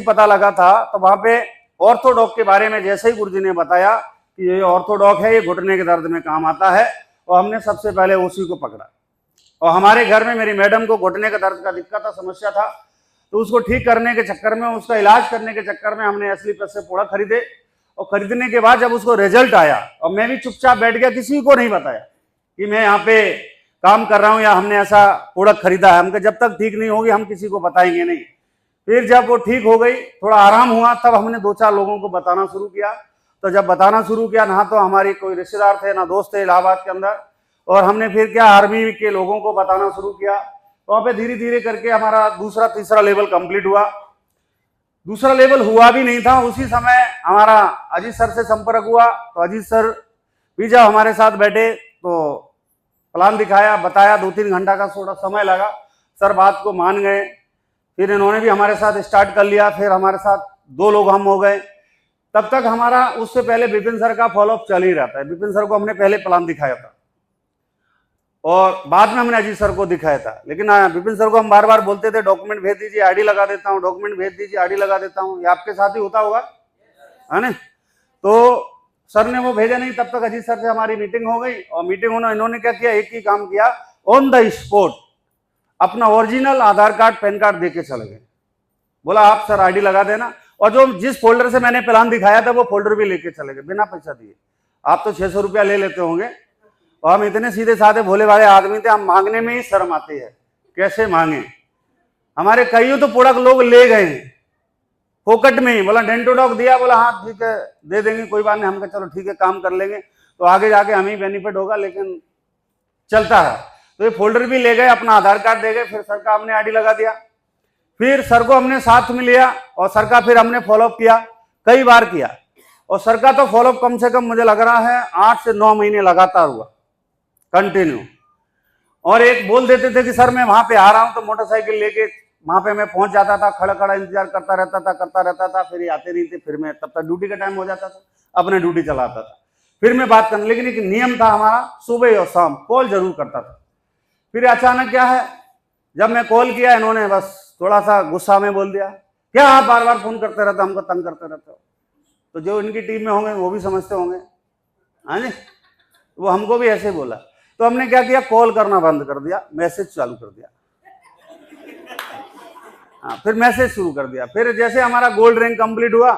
पता लगा था तो वहां पे ऑर्थोडॉक के बारे में जैसे ही गुरुजी ने बताया कि ये ऑर्थोडॉक है, ये घुटने के दर्द में काम आता है, और हमने सबसे पहले उसी को पकड़ा। और हमारे घर में मेरी मैडम को घुटने के दर्द का दिक्कत था, समस्या था, तो उसको ठीक करने के चक्कर में, उसका इलाज करने के चक्कर में हमने असली प्लस से प्रोडक्ट खरीदे। और खरीदने के बाद जब उसको रिजल्ट आया और मैं भी चुपचाप बैठ गया, किसी को नहीं बताया कि मैं यहाँ पे काम कर रहा हूँ या हमने ऐसा प्रोडक्ट खरीदा है। हमको जब तक ठीक नहीं होगी हम किसी को बताएंगे नहीं। फिर जब वो ठीक हो गई, थोड़ा आराम हुआ, तब हमने 2-4 लोगों को बताना शुरू किया। तो जब बताना शुरू किया, ना तो हमारी कोई रिश्तेदार थे ना दोस्त थे इलाहाबाद के अंदर, और हमने फिर क्या आर्मी के लोगों को बताना शुरू किया। तो वहाँ पे धीरे धीरे करके हमारा दूसरा तीसरा लेवल कंप्लीट हुआ। दूसरा लेवल हुआ भी नहीं था, उसी समय हमारा अजीत सर से संपर्क हुआ। तो अजीत सर भी जब हमारे साथ बैठे तो प्लान दिखाया, बताया, 2-3 घंटा का थोड़ा समय लगा। सर बात को मान गए, फिर इन्होंने भी हमारे साथ स्टार्ट कर लिया। फिर हमारे साथ 2 लोग हम हो गए। तब तक हमारा उससे पहले विपिन सर का फॉलोअप चल ही रहता है। विपिन सर को हमने पहले प्लान दिखाया था और बाद में हमने अजीत सर को दिखाया था। लेकिन विपिन सर को हम बार बार बोलते थे डॉक्यूमेंट भेज दीजिए, आईडी लगा देता हूँ, डॉक्यूमेंट भेज दीजिए, आईडी लगा देता हूँ। ये आपके साथ ही होता होगा, है ना? तो सर ने वो भेजा नहीं। तब तक अजीत सर से हमारी मीटिंग हो गई, और मीटिंग होना इन्होंने क्या किया, एक ही काम किया, ऑन द स्पॉट अपना ओरिजिनल आधार कार्ड पैन कार्ड देके चले गए। बोला आप सर आईडी लगा देना, और जो जिस फोल्डर से मैंने प्लान दिखाया था वो फोल्डर भी लेके चले गए बिना पैसा दिए। आप तो 600 रुपया ले लेते होंगे, और हम इतने सीधे साधे भोले वाले आदमी थे, हम मांगने में ही शर्म आती है, कैसे मांगे। हमारे कई तो प्रोडक्ट लोग ले गए फोकट में ही। बोला डेंटोडॉक दिया, बोला हाँ ठीक है दे देंगे, कोई बात नहीं। हम कहा चलो ठीक है काम कर लेंगे, तो आगे जाके हमें ही बेनिफिट होगा, लेकिन चलता है। तो ये फोल्डर भी ले गए, अपना आधार कार्ड दे गए, फिर सर का हमने आईडी लगा दिया। फिर सर को हमने साथ में लिया और सर का फिर हमने फॉलोअप किया, कई बार किया। और सर का तो फॉलोअप कम से कम मुझे लग रहा है 8 से 9 महीने लगातार हुआ, कंटिन्यू। और एक बोल देते थे कि सर मैं वहां पे आ रहा हूं, तो मोटरसाइकिल लेके वहां पे मैं पहुंच जाता था, खड़ा खड़ा इंतजार करता रहता था। फिर आते नहीं थे, फिर मैं तब तक ड्यूटी का टाइम हो जाता था, अपने ड्यूटी चलाता था, फिर मैं बात करना। लेकिन एक नियम था हमारा, सुबह और शाम कॉल जरूर करता था। फिर अचानक क्या है, जब मैं कॉल किया, इन्होंने बस थोड़ा सा गुस्सा में बोल दिया, क्या आप बार बार फोन करते रहते, हमको तंग करते रहते हो। तो जो इनकी टीम में होंगे वो भी समझते होंगे, हाँ जी, वो हमको भी ऐसे बोला। तो हमने क्या किया, कॉल करना बंद कर दिया, मैसेज चालू कर दिया। हाँ, फिर मैसेज शुरू कर दिया। फिर जैसे हमारा गोल्ड रैंक कंप्लीट हुआ,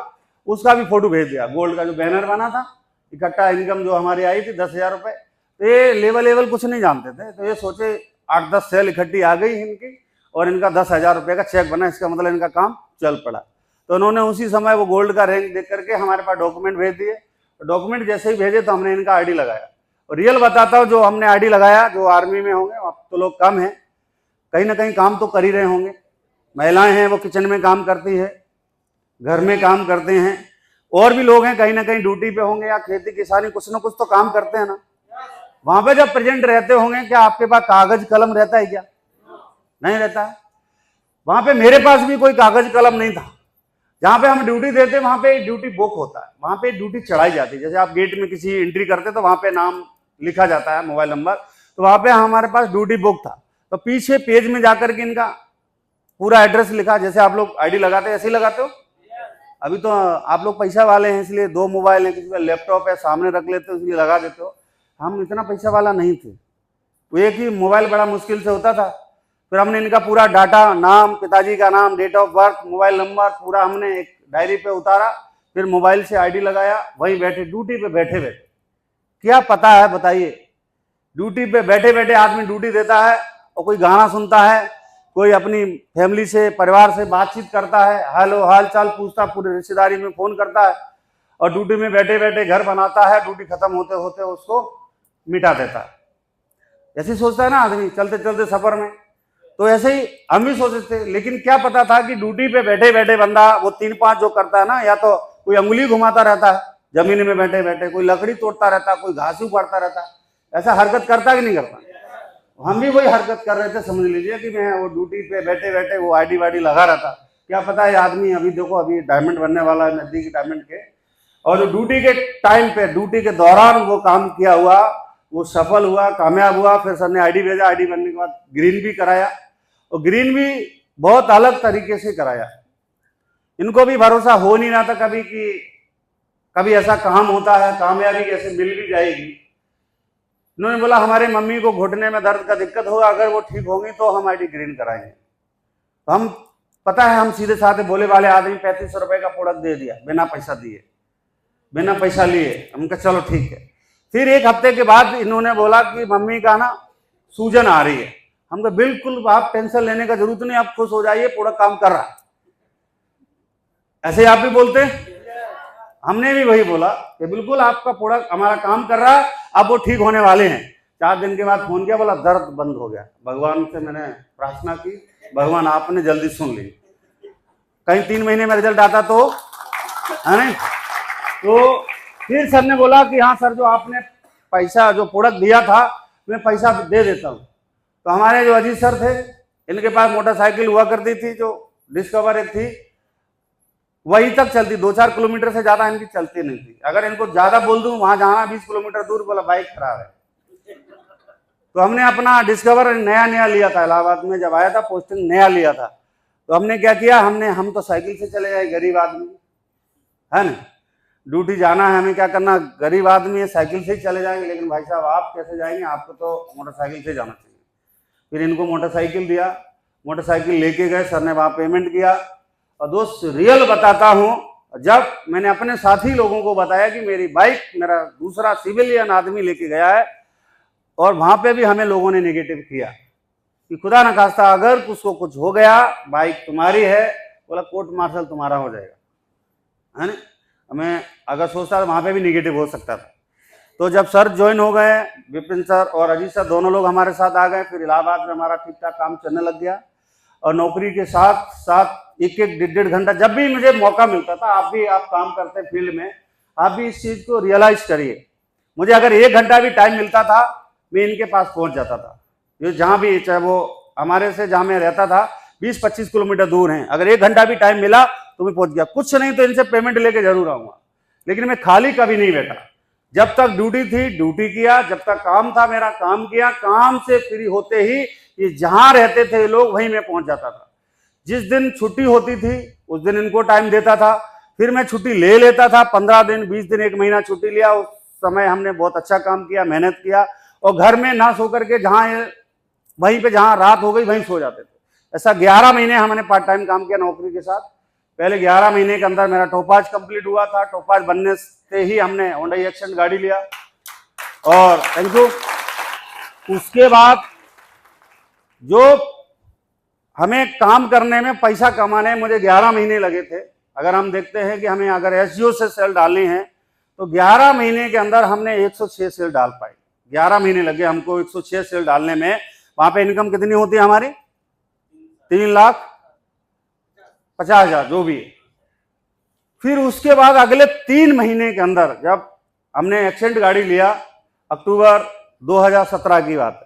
उसका भी फोटो भेज दिया। गोल्ड का जो बैनर बना था, इकट्ठा इनकम जो हमारी आई थी 10,000 रुपए। तो ये लेवल कुछ नहीं जानते थे, तो ये सोचे 8-10 सेल इकट्ठी आ गई इनकी, और इनका 10,000 रुपये का चेक बना, इसका मतलब इनका काम चल पड़ा। तो उन्होंने उसी समय वो गोल्ड का रैंक देख करके हमारे पास डॉक्यूमेंट भेज दिए। डॉक्यूमेंट जैसे ही भेजे तो हमने इनका आईडी लगाया। और रियल बताता हूँ, जो हमने आईडी लगाया, जो आर्मी में होंगे, अब तो लोग कम हैं, कहीं ना कहीं काम तो कर ही रहे होंगे। महिलाएं हैं वो किचन में काम करती है, घर में काम करते हैं, और भी लोग हैं कहीं ना कहीं ड्यूटी पे होंगे या खेती किसानी कुछ ना कुछ तो काम करते हैं ना। वहां पे जब प्रेजेंट रहते होंगे, क्या आपके पास कागज कलम रहता है क्या? नहीं रहता है। वहां पे मेरे पास भी कोई कागज कलम नहीं था। जहां पे हम ड्यूटी देते वहां पे ड्यूटी बुक होता है, वहां पे ड्यूटी चढ़ाई जाती है। जैसे आप गेट में किसी एंट्री करते तो वहां पे नाम लिखा जाता है, मोबाइल नंबर, तो वहां पे हमारे पास ड्यूटी बुक था। तो पीछे पेज में जाकर के इनका पूरा एड्रेस लिखा, जैसे आप लोग आईडी लगाते हैं ऐसे ही लगाते हो। अभी तो आप लोग पैसा वाले हैं, इसलिए 2 मोबाइल है, किसी का लैपटॉप है, सामने रख लेते हो इसलिए लगा देते हो। हम इतना पैसा वाला नहीं थे, वो एक ही मोबाइल बड़ा मुश्किल से होता था। फिर हमने इनका पूरा डाटा, नाम, पिताजी का नाम, date of birth, mobile number, पूरा हमने एक डायरी पे उतारा। फिर मोबाइल से आईडी लगाया, वहीं बैठे ड्यूटी पे बैठे बैठे। क्या पता है बताइए, ड्यूटी पे बैठे बैठे आदमी ड्यूटी देता है और कोई गाना सुनता है, कोई अपनी फैमिली से, परिवार से बातचीत करता है, हेलो हाल चाल पूछता, पूरी रिश्तेदारी में फोन करता है, और ड्यूटी में बैठे बैठे घर बनाता है, ड्यूटी खत्म होते होते उसको मिटा देता है। ऐसे सोचता है ना आदमी चलते चलते सफर में। तो ऐसे ही हम भी सोचते थे, लेकिन क्या पता था कि ड्यूटी पे बैठे बैठे बंदा वो 3-5 जो करता है ना, या तो कोई अंगुली घुमाता रहता है जमीन में बैठे बैठे, कोई लकड़ी तोड़ता रहता है, कोई घास उपाड़ता रहता है। ऐसा हरकत करता कि नहीं करता? हम भी वही हरकत कर रहे थे, समझ लीजिए कि मैं वो ड्यूटी पे बैठे बैठे वो आईडी वाईडी लगा रहा था। क्या पता है आदमी, अभी देखो अभी डायमंड बनने वाला है, नजदीकी डायमंड के, और जो ड्यूटी के टाइम पे, ड्यूटी के दौरान वो काम किया हुआ, वो सफल हुआ, कामयाब हुआ। फिर सर ने आईडी भेजा, आईडी बनने के बाद ग्रीन भी कराया, और ग्रीन भी बहुत अलग तरीके से कराया। इनको भी भरोसा हो नहीं रहा था कभी कि कभी ऐसा काम होता है, कामयाबी कैसे मिल भी जाएगी। इन्होंने बोला हमारे मम्मी को घुटने में दर्द का दिक्कत होगा, अगर वो ठीक होंगी तो हम आईडी ग्रीन कराएंगे। तो हम पता है हम सीधे साधे बोले वाले आदमी 3500 रुपए का प्रोडक्ट दे दिया, बिना पैसा दिए, बिना पैसा लिए। हम कहा चलो ठीक है। फिर एक हफ्ते के बाद इन्होंने बोला कि मम्मी का ना सूजन आ रही है। हम कहा बिल्कुल आप टेंशन लेने का जरूरत नहीं, आप खुश हो जाइए, प्रोडक्ट काम कर रहा है। ऐसे आप भी बोलते हैं, हमने भी वही बोला कि बिल्कुल आपका प्रोडक्ट हमारा काम कर रहा है, अब वो ठीक होने वाले हैं। 4 दिन के बाद फोन किया, बोला दर्द बंद हो गया। भगवान से मैंने प्रार्थना की, भगवान आपने जल्दी सुन ली, कहीं 3 महीने में रिजल्ट आता तो है नहीं। तो फिर सर ने बोला कि हाँ सर, जो आपने पैसा जो प्रोडक्ट दिया था मैं पैसा दे देता हूँ। तो हमारे जो अजीत सर थे, इनके पास मोटरसाइकिल हुआ करती थी जो डिस्कवर एक थी, वहीं तक चलती, 2-4 किलोमीटर से ज्यादा इनकी चलती नहीं थी। अगर इनको ज्यादा बोल दूं वहां जाना 20 किलोमीटर दूर, बोला बाइक खराब है। तो हमने अपना डिस्कवर नया लिया था, इलाहाबाद में जब आया था पोस्टिंग नया लिया था। तो हमने क्या किया, हम तो साइकिल से चले जाए, गरीब आदमी है ना, ड्यूटी जाना है, हमें क्या करना, गरीब आदमी है, साइकिल से ही चले जाएंगे। लेकिन भाई साहब आप कैसे जाएंगे, आपको तो मोटरसाइकिल से जाना चाहिए। फिर इनको मोटरसाइकिल दिया, मोटरसाइकिल लेके गए, सर ने वहां पेमेंट किया। और दोस्त रियल बताता हूं, जब मैंने अपने साथी लोगों को बताया कि मेरी बाइक मेरा दूसरा सिविलियन आदमी लेके गया है, और वहां पे भी हमें लोगों ने नेगेटिव किया कि खुदा न खास्ता अगर उसको कुछ हो गया, बाइक तुम्हारी है, बोला कोर्ट मार्शल तुम्हारा हो जाएगा, है ना। हमें अगर सोचता वहां पे भी नेगेटिव हो सकता था। तो जब सर ज्वाइन हो गए, विपिन सर और अजीत सर दोनों लोग हमारे साथ आ गए, फिर इलाहाबाद में हमारा ठीक ठाक काम चलने लग गया। और नौकरी के साथ साथ 1-1 घंटा जब भी मुझे मौका मिलता था, आप काम करते फील्ड में, आप भी इस चीज को रियलाइज करिए। मुझे अगर 1 घंटा भी टाइम मिलता था, मैं इनके पास पहुंच जाता था। ये जहां भी, चाहे वो हमारे से जहां मैं रहता था 20-25 किलोमीटर दूर हैं, अगर 1 घंटा भी टाइम मिला तो मैं पहुंच गया। कुछ नहीं तो इनसे पेमेंट लेके जरूर आऊंगा, लेकिन मैं खाली कभी नहीं बैठा। जब तक ड्यूटी थी ड्यूटी किया, जब तक काम था मेरा काम किया। काम से फ्री होते ही ये जहां रहते थे लोग, वहीं मैं पहुंच जाता था। जिस दिन छुट्टी होती थी उस दिन इनको टाइम देता था, फिर मैं छुट्टी ले लेता था। 15 दिन 20 दिन 1 महीना छुट्टी लिया। उस समय हमने बहुत अच्छा काम किया, मेहनत किया, और घर में ना सो करके वहीं पे जहां रात हो गई वहीं सो जाते थे। ऐसा 11 महीने हमने पार्ट टाइम काम किया नौकरी के साथ। पहले 11 महीने के अंदर मेरा टोपाज कंप्लीट हुआ था। टोपाज बनने से ही हमने होंडा एक्शन गाड़ी लिया, और थैंक यू। उसके बाद जो हमें काम करने में, पैसा कमाने में मुझे 11 महीने लगे थे। अगर हम देखते हैं कि हमें अगर एसजीओ से सेल डालनी है तो 11 महीने के अंदर हमने 106 सेल डाल पाए। 11 महीने लगे हमको 106 सेल डालने में। वहां पे इनकम कितनी होती है हमारी, 3,50,000 जो भी है। फिर उसके बाद अगले 3 महीने के अंदर जब हमने एक्सेंट गाड़ी लिया, अक्टूबर 2017 की बात है।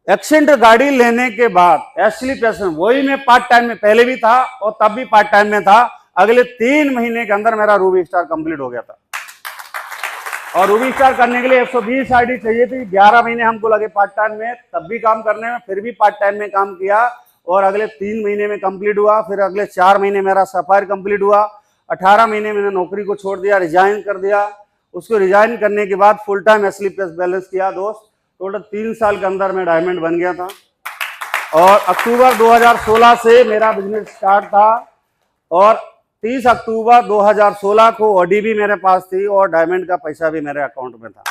एक्सेंट गाड़ी लेने के बाद एसली पैशन, वही मैं पार्ट टाइम में पहले भी था और तब भी पार्ट टाइम में था। अगले 3 महीने के अंदर मेरा रूबी स्टार कंप्लीट हो गया था। और रूबी स्टार करने के लिए 120 आईडी चाहिए थी। 11 महीने हमको लगे पार्ट टाइम में, तब भी काम करने में, फिर भी पार्ट टाइम में काम किया, और अगले 3 महीने में कंप्लीट हुआ। फिर अगले 4 महीने मेरा सफायर कंप्लीट हुआ। 18 महीने मैंने नौकरी को छोड़ दिया, रिजाइन कर दिया। उसको रिजाइन करने के बाद फुल टाइम एसली प्लस बैलेंस किया दोस्त। टोटल 3 साल के अंदर मैं डायमंड बन गया था। और अक्टूबर 2016 से मेरा बिजनेस स्टार्ट था, और 30 अक्टूबर 2016 को ओडीबी मेरे पास थी, और डायमंड का पैसा भी मेरे अकाउंट में था।